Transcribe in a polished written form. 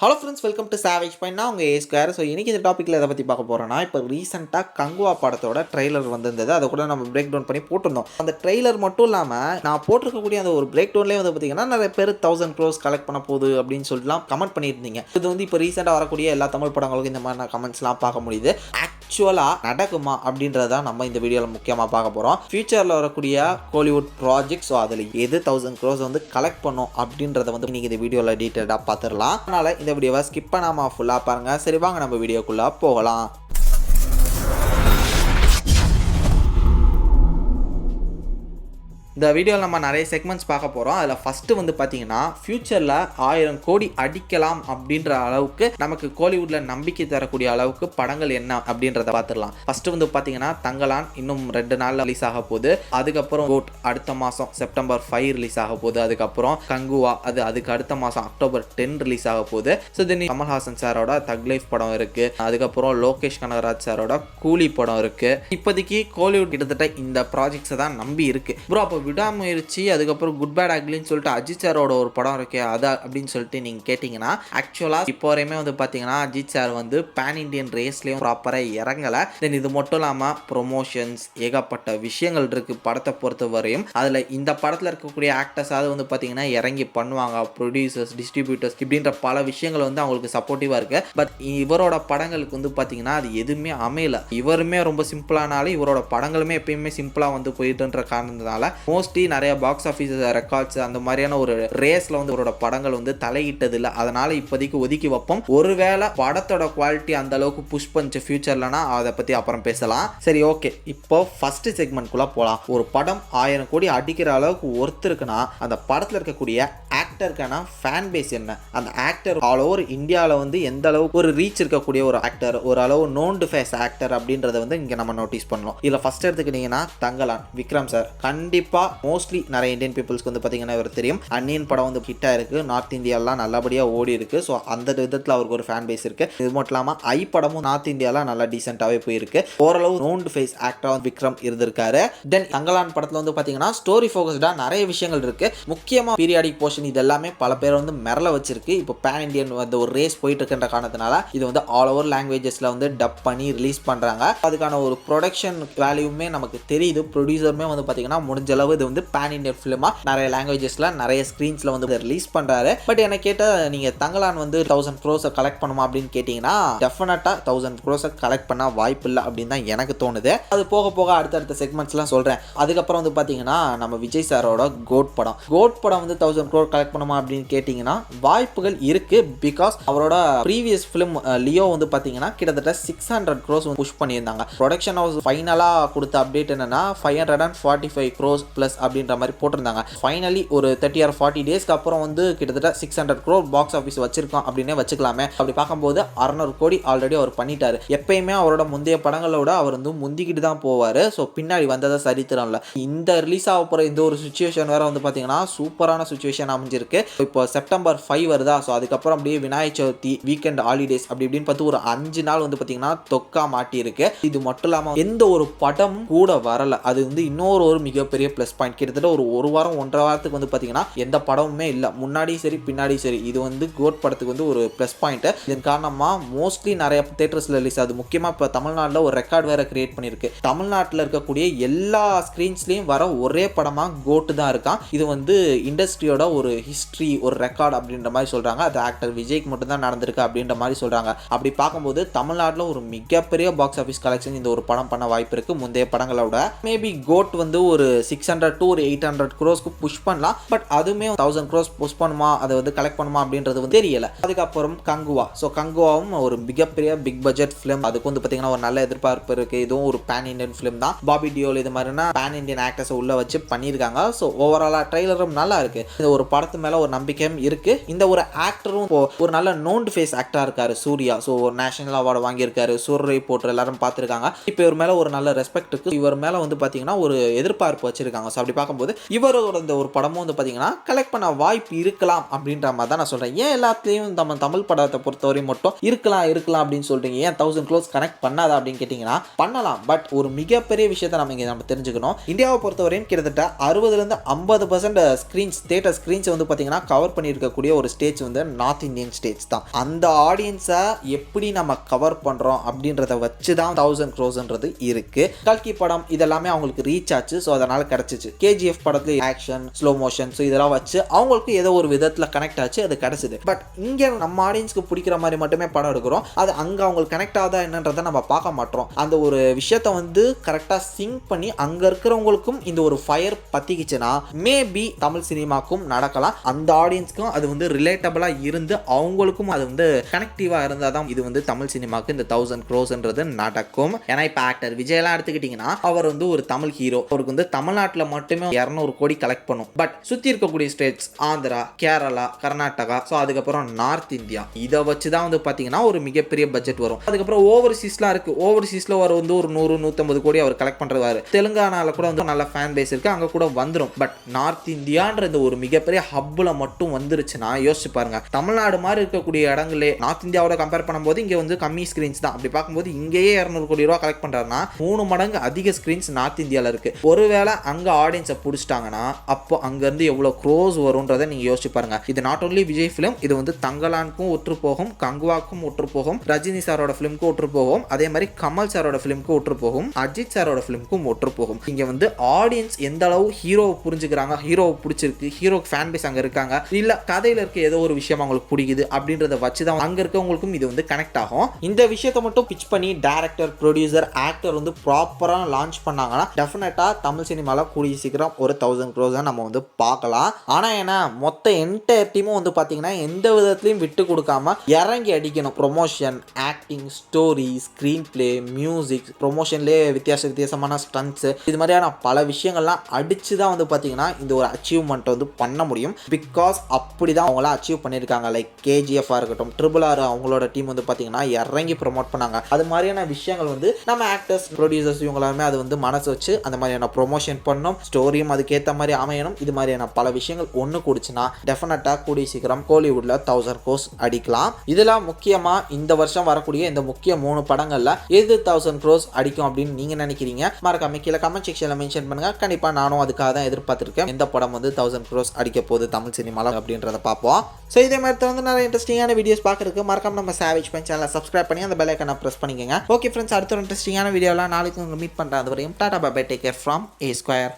Hello friends, welcome to savage point. நான் உங்கள் square. So இன்றைக்கி இந்த டாப்பிக்கில் எதை பற்றி பார்க்க போகிறோன்னா, இப்போ ரீசெண்டாக கங்குவா படத்தோட ட்ரெய்லர் வந்திருந்தது. அதை கூட நம்ம பிரேக் டவுன் பண்ணி போட்டிருந்தோம். அந்த ட்ரெய்லர் மட்டும் இல்லாமல் நான் போட்டிருக்கக்கூடிய அந்த ஒரு பிரேக் டவுன்லேயே வந்து பார்த்திங்கன்னா நிறைய பேர் 1000 crores கலெக்ட் பண்ண போகுது அப்படின்னு சொல்லிட்டுலாம் கமெண்ட் பண்ணியிருந்தீங்க. இது வந்து இப்போ ரீசெண்டாக வரக்கூடிய எல்லா தமிழ் படங்களுக்கும் இந்த மாதிரி கமெண்ட்ஸ்லாம் பார்க்க முடியுது. ஆக்சுவலாக நடக்குமா அப்படின்றத நம்ம இந்த வீடியோவில் முக்கியமாக பார்க்க போகிறோம். ஃபியூச்சரில் வரக்கூடிய கோலிவுட் ப்ராஜெக்ட், ஸோ அதில் எது 1000 crores வந்து கலெக்ட் பண்ணும் அப்படின்றத வந்து இன்றைக்கி இந்த வீடியோவில் டீட்டெயிலாக பார்த்துடலாம். அதனால் இந்த வீடியோவை ஸ்கிப் பண்ணாமல் ஃபுல்லாக பாருங்கள். சரி, வாங்க நம்ம வீடியோக்குள்ளே போகலாம். இந்த வீடியோவில் நம்ம நிறைய செக்மெண்ட்ஸ் பார்க்க போகிறோம். அதில் ஃபஸ்ட்டு வந்து பார்த்தீங்கன்னா, ஃப்யூச்சரில் 1000 கோடி அடிக்கலாம் அப்படின்ற அளவுக்கு நமக்கு கோலிவுட்டில் நம்பிக்கை தரக்கூடிய அளவுக்கு படங்கள் என்ன அப்படின்றத பார்த்துடலாம். ஃபஸ்ட்டு வந்து பார்த்தீங்கன்னா, தங்கலான் இன்னும் 2 நாளில் ரிலீஸ் ஆக போகுது. அதுக்கப்புறம் கோட் அடுத்த மாதம் செப்டம்பர் 5 ரிலீஸ் ஆக போகுது. அதுக்கப்புறம் கங்குவா அதுக்கு அடுத்த மாதம் அக்டோபர் 10 ரிலீஸ் ஆக போகுது. ஸோ தென் கமல்ஹாசன் சாரோட தக் லைஃப் படம் இருக்குது. அதுக்கப்புறம் லோகேஷ் கனகராஜ் சாரோட கூலி படம் இருக்குது. இப்போதைக்கு கோலிவுட் கிட்டத்தட்ட இந்த ப்ராஜெக்ட்ஸை தான் நம்பி இருக்குது. ப்ரோ, அப்போ விடாமுயற்சி, அதுக்கப்புறம் குட் பேட் அக்லின்னு சொல்லிட்டு அஜித் சாரோட ஒரு படம் இருக்கு அதை அப்படின்னு சொல்லிட்டு நீங்கள் கேட்டிங்கன்னா, ஆக்சுவலாக இப்போ வரையுமே வந்து பார்த்தீங்கன்னா அஜித் சார் வந்து பேன் இண்டியன் ரேஸ்லேயும் ப்ராப்பராக இறங்கலை. தென் இது மட்டும் இல்லாமல் ப்ரொமோஷன்ஸ் ஏகப்பட்ட விஷயங்கள் இருக்குது படத்தை பொறுத்த வரையும். அதில் இந்த படத்தில் இருக்கக்கூடிய ஆக்டர்ஸாவது வந்து பார்த்தீங்கன்னா இறங்கி பண்ணுவாங்க. ப்ரொடியூசர்ஸ், டிஸ்ட்ரிபியூட்டர்ஸ் இப்படின்ற பல விஷயங்கள் வந்து அவங்களுக்கு சப்போர்ட்டிவாக இருக்குது. பட் இவரோட படங்களுக்கு வந்து பார்த்தீங்கன்னா அது எதுவுமே அமையலை. இவருமே ரொம்ப சிம்பிளானாலும் இவரோட படங்களுமே எப்பயுமே சிம்பிளாக வந்து போயிட்டுன்ற காரணத்தினால மோஸ்ட்லி நிறைய பாக்ஸ் ஆஃபீஸ் ரெக்கார்ட்ஸ் அந்த மாதிரியான ஒரு ரேஸ்ல வந்து அவரோட படங்கள் வந்து தலையிட்டது இல்லை. அதனால இப்போதைக்கு ஒதுக்கி வைப்போம். ஒருவேளை படத்தோட குவாலிட்டி அந்த அளவுக்கு புஷ் பண்ணிச்சு ஃபியூச்சர்லனா அதை பற்றி அப்புறம் பேசலாம். சரி, ஓகே. இப்போ ஃபர்ஸ்ட் செக்மெண்ட்குள்ள போகலாம். ஒரு படம் 1000 கோடி அடிக்கிற அளவுக்கு ஒருத்தருக்குன்னா அந்த படத்தில் இருக்கக்கூடிய ஆக்டருக்கான ஃபேன் பேஸ் என்ன, அந்த ஆக்டர் ஆல் ஓவர் இந்தியாவில் வந்து எந்த அளவுக்கு ஒரு ரீச் இருக்கக்கூடிய ஒரு ஆக்டர், ஒரு அளவு நோன்டு ஃபேஸ் ஆக்டர் அப்படின்றத வந்து இங்கே நம்ம நோட்டீஸ் பண்ணலாம். இதில் ஃபர்ஸ்ட் எடுத்துக்கிட்டீங்கன்னா தங்கலான் விக்ரம் சார். கண்டிப்பாக மோஸ்ட்லி நிறைய இந்தியன் பீப்புள்ஸ்க்கு வந்து பார்த்தீங்கன்னா இவர் தெரியும். அன்னியன் படம் வந்து ஹிட்டாக இருக்குது. நார்த் இந்தியாலாம் நல்லபடியாக ஓடி இருக்குது. ஸோ அந்த விதத்தில் அவருக்கு ஒரு ஃபேன் பேஸ் இருக்குது. இது மட்டும் இல்லாமல் ஐ படமும் நார்த் இந்தியாவில் நல்லா டீசெண்டாகவே போயிருக்கு. ஓரளவு நோன்டு ஃபேஸ் ஆக்டராக விக்ரம் இருந்திருக்காரு. தென் தங்கலான் படத்தில் வந்து பார்த்தீங்கன்னா ஸ்டோரி ஃபோக்கஸ்டாக நிறைய விஷயங்கள் இருக்குது. முக்கியமாக பீரியாடிக் போர்ஷன் இது எல்லாமே பல பேர் வந்து மிரள வச்சிருக்கு. இப்போ பேன் இண்டியன் வந்து ஒரு ரேஸ் போயிட்டு இருக்கின்ற காரணத்தினால இது வந்து ஆல் ஓவர் லாங்குவேஜஸில் வந்து டப் பண்ணி ரிலீஸ் பண்ணுறாங்க. அதுக்கான ஒரு ப்ரொடக்ஷன் வேல்யூமே நமக்கு தெரியுது. ப்ரொடியூசருமே வந்து பார்த்தீங்கன்னா முடிஞ்ச அளவு இது வந்து பேன் இண்டியன் ஃபிலிமாக நிறைய லாங்குவேஜஸில் நிறைய ஸ்க்ரீன்ஸில் வந்து ரிலீஸ் பண்ணுறாரு. பட் எனக்கு கேட்டால் நீங்கள் தங்கலான் வந்து 1000 crores கலெக்ட் பண்ணுமா அப்படின்னு கேட்டிங்கன்னா, டெஃபினட்டாக 1000 crores கலெக்ட் பண்ண வாய்ப்பு இல்லை அப்படின்னு தான் எனக்கு தோணுது. அது போக போக அடுத்தடுத்த செக்மெண்ட்ஸ்லாம் சொல்கிறேன். அதுக்கப்புறம் வந்து பார்த்தீங்கன்னா நம்ம விஜய் சாரோட கோட் படம் வந்து 1000 crore கலெக்ட் பண்ணுமா அப்படின்னு கேட்டிங்கன்னா வாய்ப்புகள் இருக்குது. பிகாஸ் அவரோட ப்ரீவியஸ் ஃபிலிம் லியோ வந்து பார்த்தீங்கன்னா கிட்டத்தட்ட 600 crores புஷ் பண்ணியிருந்தாங்க. ப்ரொடக்ஷன் ஹவுஸ் ஃபைனலாக கொடுத்த அப்டேட் என்னன்னா 545 crores ப்ளஸ் அப்படின்ற மாதிரி போட்டிருந்தாங்க. ஃபைனலி ஒரு 30 or 40 டேஸ்க்கு அப்புறம் வந்து கிட்டத்தட்ட 600 crore பாக்ஸ் ஆஃபீஸ் வச்சிருக்கோம் அப்படின்னே வச்சுக்கலாமே. அப்படி பார்க்கும்போது 600 கோடி ஆல்ரெடி அவர் பண்ணிட்டாரு. எப்பயுமே அவரோட முந்தைய படங்களோட அவர் வந்து முந்திக்கிட்டு தான் போவார். ஸோ பின்னாடி வந்ததை சரித்திரம் இல்லை. இந்த ரிலீஸ் ஆக போகிற இந்த ஒரு சுச்சுவேஷன் வேறு வந்து பார்த்தீங்கன்னா சூப்பரான சுச்சுவேஷன் அமைஞ்சிருக்கு. இப்போ செப்டம்பர் 5 வருதா, ஸோ அதுக்கப்புறம் அப்படியே விநாயகர் சதுர்த்தி வீக்கெண்ட் ஹாலிடேஸ் அப்படி இப்படின்னு பார்த்து ஒரு 5 நாள் வந்து பார்த்தீங்கன்னா தொக்கா மாட்டியிருக்கு. இது மட்டும் இல்லாமல் எந்த ஒரு படமும் கூட வரல. அது வந்து இன்னொரு ஒரு மிகப்பெரிய ப்ளஸ் பாயிண்ட். கிட்டத்தட்ட ஒரு வாரம் 1.5 வாரத்துக்கு வந்து பார்த்தீங்கன்னா எந்த படமுமே இல்லை. முன்னாடியும் சரி பின்னாடியும் சரி. இது வந்து கோட் படத்துக்கு வந்து ஒரு ப்ளஸ் பாயிண்ட். இதன் காரணமாக மோஸ்ட்லி நிறைய தேட்டர்ஸில் ரிலீஸ் ஆகுது. முக்கியமாக இப்போ தமிழ்நாட்டில் ஒரு ரெக்கார்ட் வேறு கிரியேட் பண்ணியிருக்கு. தமிழ்நாட்டில் இருக்கக்கூடிய எல்லா ஸ்க்ரீன்ஸ்லையும் வர ஒரே படமாக கோட்டு தான் இருக்கான். இது வந்து இண்டஸ்ட்ரியோட ஒரு ஹிஸ்ட்ரி, ஒரு ரெக்கார்ட் அப்படின்ற மாதிரி சொல்கிறாங்க. அது ஆக்டர் விஜய்க்கு மட்டும் தான் நடந்திருக்கு அப்படின்ற மாதிரி சொல்கிறாங்க. அப்படி பார்க்கும்போது தமிழ்நாட்டில் ஒரு மிகப்பெரிய பாக்ஸ் ஆஃபீஸ் கலெக்ஷன் இந்த ஒரு படம் பண்ண வாய்ப்பு இருக்குது. முந்தைய படங்களோட மேபி கோட் வந்து ஒரு 600 to 800 crores புஷ் பண்ணலாம். பட் அதுவுமே 1000 crores புஷ் பண்ணுமா, அதை வந்து கலெக்ட் பண்ணுமா அப்படின்றது வந்து தெரியல. அதுக்கப்புறம் கங்குவா. ஸோ கங்குவாவும் ஒரு மிகப்பெரிய பிக் பட்ஜெட் ஃபிலிம். அதுக்கு வந்து பார்த்தீங்கன்னா ஒரு நல்ல எதிர்பார்ப்பு இருக்குது. இதுவும் ஒரு பேன் இண்டியன் ஃபிலிம் தான். பாபி டியோல் இது மாதிரினா பேன் இண்டியன் ஆக்டர்ஸை உள்ள வச்சு பண்ணியிருக்காங்க. ஸோ ஓவராலாக ட்ரெய்லரும் நல்லா இருக்குது. இந்த ஒரு படத்து மேலே ஒரு நம்பிக்கையும் இருக்குது. இந்த ஒரு ஆக்டரும் ஒரு நல்ல நோன்டு ஃபேஸ் ஆக்டராக இருக்காரு சூர்யா. ஸோ ஒரு நேஷனல் அவார்டு வாங்கியிருக்காரு. சூரிய போட்டு எல்லாரும் பார்த்துருக்காங்க. இப்போ இவர் மேலே ஒரு நல்ல ரெஸ்பெக்ட் இருக்குது. இவர் மேலே வந்து பார்த்தீங்கன்னா ஒரு எதிர்பார்ப்பு வச்சிருக்காங்க. ஸோ அப்படி பார்க்கும்போது இவரோட இந்த ஒரு படமும் வந்து பார்த்தீங்கன்னா கலெக்ட் பண்ண வாய்ப்பு இருக்கலாம் அப்படின்ற மாதிரி தான் நான் சொல்கிறேன். ஏன் எல்லாத்துலேயும் நம்ம தமிழ் படத்தை பொறுத்தவரை மட்டும் இருக்கலாம் அப்படின்னு சொல்கிறீங்க, ஏன் 1000 crores கனெக்ட் பண்ணாதா அப்படின்னு கேட்டிங்கன்னா பண்ணலாம். பட் ஒரு மிகப்பெரிய விஷயத்தை நம்ம தெரிஞ்சுக்கணும். இந்தியாவை பொறுத்தவரையும் கிட்டத்தட்ட 60லேருந்து 50% ஸ்க்ரீன்ஸ் தியேட்டர் ஸ்க்ரீன்ஸ் வந்து பார்த்தீங்கன்னா கவர் பண்ணியிருக்கக்கூடிய ஒரு ஸ்டேஜ் வந்து நார்த் இந்தியன் ஸ்டேட்ஸ் தான். அந்த ஆடியன்ஸை எப்படி நம்ம கவர் பண்ணுறோம் அப்படின்றத வச்சு தான் 1000 crores இருக்கு. கல்கி படம் இதெல்லாமே அவங்களுக்கு ரீச் ஆச்சு, ஸோ அதனால் கிடச்சிச்சு. KGF படத்துல ஆக்ஷன் ஸ்லோ மோஷன் ஸோ இதெல்லாம் வச்சு அவங்களுக்கு ஏதோ ஒரு விதத்தில் கனெக்ட் ஆச்சு, அது கிடச்சிது. பட் இங்கே நம்ம ஆடியன்ஸ்க்கு பிடிக்கிற மாதிரி மட்டுமே படம் எடுக்கிறோம், அது அங்கே அவங்களுக்கு கனெக்ட் ஆகுதா என்னன்றதை நம்ம பார்க்க மாட்டோம். அந்த ஒரு விஷயத்தை வந்து கரெக்டாக சிங்க் பண்ணி அங்கே இருக்கிறவங்களுக்கும் இந்த ஒரு ஃபயர் பற்றிக்கிச்சுன்னா மேபி தமிழ் சினிமாக்கும் நடக்கலாம். அந்த ஆடியன்ஸ்க்கும் அது வந்து ரிலேட்டபிளாக இருந்து அவங்களுக்கும் அது வந்து கனெக்டிவாக இருந்தால் தான் இது வந்து தமிழ் சினிமாவுக்கு இந்த 1000 crores நடக்கும். ஏன்னா இப்போ ஆக்டர் விஜயெல்லாம் எடுத்துக்கிட்டிங்கன்னா அவர் வந்து ஒரு தமிழ் ஹீரோ, அவருக்கு வந்து தமிழ்நாட்டில் மட்டுமே 200 கோடி கலெக்ட் பண்ணும். பட் சுற்றி இருக்கக்கூடிய ஸ்டேட்ஸ் ஆந்திரா, கேரளா, கர்நாடகா, ஸோ அதுக்கப்புறம் நார்த் இந்தியா, இதை வச்சு தான் வந்து பார்த்தீங்கன்னா ஒரு மிகப்பெரிய பட்ஜெட் வரும். அதுக்கப்புறம் ஓவர்சீஸ்லாம் இருக்குது. ஓவர்சீஸில் அவர் வந்து ஒரு 100-150 கோடி அவர் கலெக்ட் பண்ணுறாரு. தெலுங்கானாவில் கூட வந்து நல்ல ஃபேன் பேஸ் இருக்குது, அங்கே கூட வந்துடும். பட் நார்த் இந்தியான்ற இந்த ஒரு மிகப்பெரிய ஹப்பில் மட்டும் வந்துருச்சுன்னா யோசிச்சு பாருங்க, தமிழ்நாடு மாதிரி இருக்கக்கூடிய இடங்களே நார்த் இந்தியாவோட கம்பேர் பண்ணும்போது இங்கே வந்து கம்மி ஸ்க்ரீன்ஸ் தான். அப்படி பார்க்கும்போது இங்கேயே 200 கோடி ரூபா கலெக்ட் பண்ணுறாருன்னா 3 மடங்கு அதிக ஸ்க்ரீன்ஸ் நார்த் இந்தியாவில் இருக்குது. ஒருவேளை அங்கே ஆடியன்ஸை பிடிச்சிட்டாங்கன்னா அப்போ அங்கேருந்து எவ்வளோ க்ரோஸ் வரும்ன்றதை நீங்கள் யோசிச்சு பாருங்க. இது நாட் ஓன்லி விஜய் ஃபிலிம், இது வந்து தங்கலானுக்கும் ஒற்று போகும், கங்குவாக்கும் ஒற்று போகும், ரஜினி சாரோட ஃபிலிமுக்கும் ஒற்று போகும், அதே மாதிரி கமல் சாரோட ஃபிலிமுக்கும் ஒற்று போகும், அஜித் சாரோட ஃபிலிமுக்கும் ஒற்று போகும். இங்கே வந்து ஆடியன்ஸ் எந்த அளவு ஹீரோவை புரிஞ்சுக்கிறாங்க, ஹீரோவை பிடிச்சிருக்கு, ஹீரோக்கு ஃபேன் பேஸ் அங்கே இருக்காங்க, இல்லை கதையில் இருக்க ஏதோ ஒரு விஷயம் அவங்களுக்கு பிடிக்குது அப்படின்றத வச்சு தான் அங்கே இருக்கவங்களுக்கும் இது வந்து கனெக்ட் ஆகும். இந்த விஷயத்தை மட்டும் பிச் பண்ணி டைரக்டர், ப்ரொடியூசர், ஆக்டர் வந்து ப்ராப்பராக லான்ச் பண்ணாங்கன்னா டெஃபினட்டாக தமிழ் சினிமாவில் கூடிய சீக்கிரம் ஒரு 1000 crores நம்ம வந்து பார்க்கலாம். ஆனால் ஏன்னா மொத்த என்டையர் டீமும் வந்து பார்த்தீங்கன்னா எந்த விதத்துலையும் விட்டு கொடுக்காம இறங்கி அடிக்கணும். Promotion, acting, story, screen play, music, ப்ரொமோஷன்லேயே வித்தியாசமான ஸ்டன்ட்ஸு, இது மாதிரியான பல விஷயங்கள்லாம் அடித்து தான் வந்து பார்த்தீங்கன்னா இந்த ஒரு அச்சீவ்மெண்ட் வந்து பண்ண முடியும். பிகாஸ் அப்படி தான் அவங்களாம் அச்சீவ் பண்ணியிருக்காங்க. லைக் KGF இருக்கட்டும், RRR அவங்களோட டீம் வந்து பார்த்தீங்கன்னா இறங்கி ப்ரொமோட் பண்ணாங்க. அது மாதிரியான விஷயங்கள் வந்து நம்ம ஆக்டர்ஸ், ப்ரொடியூசர்ஸ் இவங்களாமே அது வந்து மனசு வச்சு அந்த மாதிரியான ப்ரொமோஷன் பண்ணணும், ஸ்டோரியும் அதுக்கேற்ற மாதிரி அமையணும். இது மாதிரியான பல விஷயங்கள் ஒன்று கூடிச்சுன்னா டெஃபினட்டாக கூடிய சீக்கிரம் கோலிவுட்டில் 1000 crores அடிக்கலாம். இதெல்லாம் முக்கியமாக இந்த வருஷம் வரக்கூடிய இந்த முக்கிய 3 படங்களில் எது 1000 crores அடிக்கும் அப்படின்னு நீங்கள் நினைக்கிறீங்க? மறக்காம கீழே கமெண்ட் செக்ஷனில் மென்ஷன் பண்ணுங்க. கண்டிப்பாக நானும் அதுக்காக தான் எதிர்பார்த்துருக்கேன். எந்த படம் வந்து 1000 crores அடிக்க போகுது தமிழ் சினிமாவில் அப்படின்றத பார்ப்போம். ஸோ இதே மாதிரி வந்து நிறைய இன்ட்ரெஸ்டிங்கான வீடியோஸ் பார்க்குறதுக்கு மறக்காம நம்ம சாவேஜ் பஞ்ச் சேனலை சப்ஸ்கிரைப் பண்ணி அந்த பெல் ஐக்கானை ப்ரெஸ் பண்ணிக்கோங்க. ஓகே ஃப்ரெண்ட்ஸ், அடுத்த ஒரு இன்ட்ரெஸ்டிங்கான வீடியோலாம் நாளைக்கு உங்களை மீட் பண்ணுறேன். அது வரையும் tata bye bye, take care from A Square.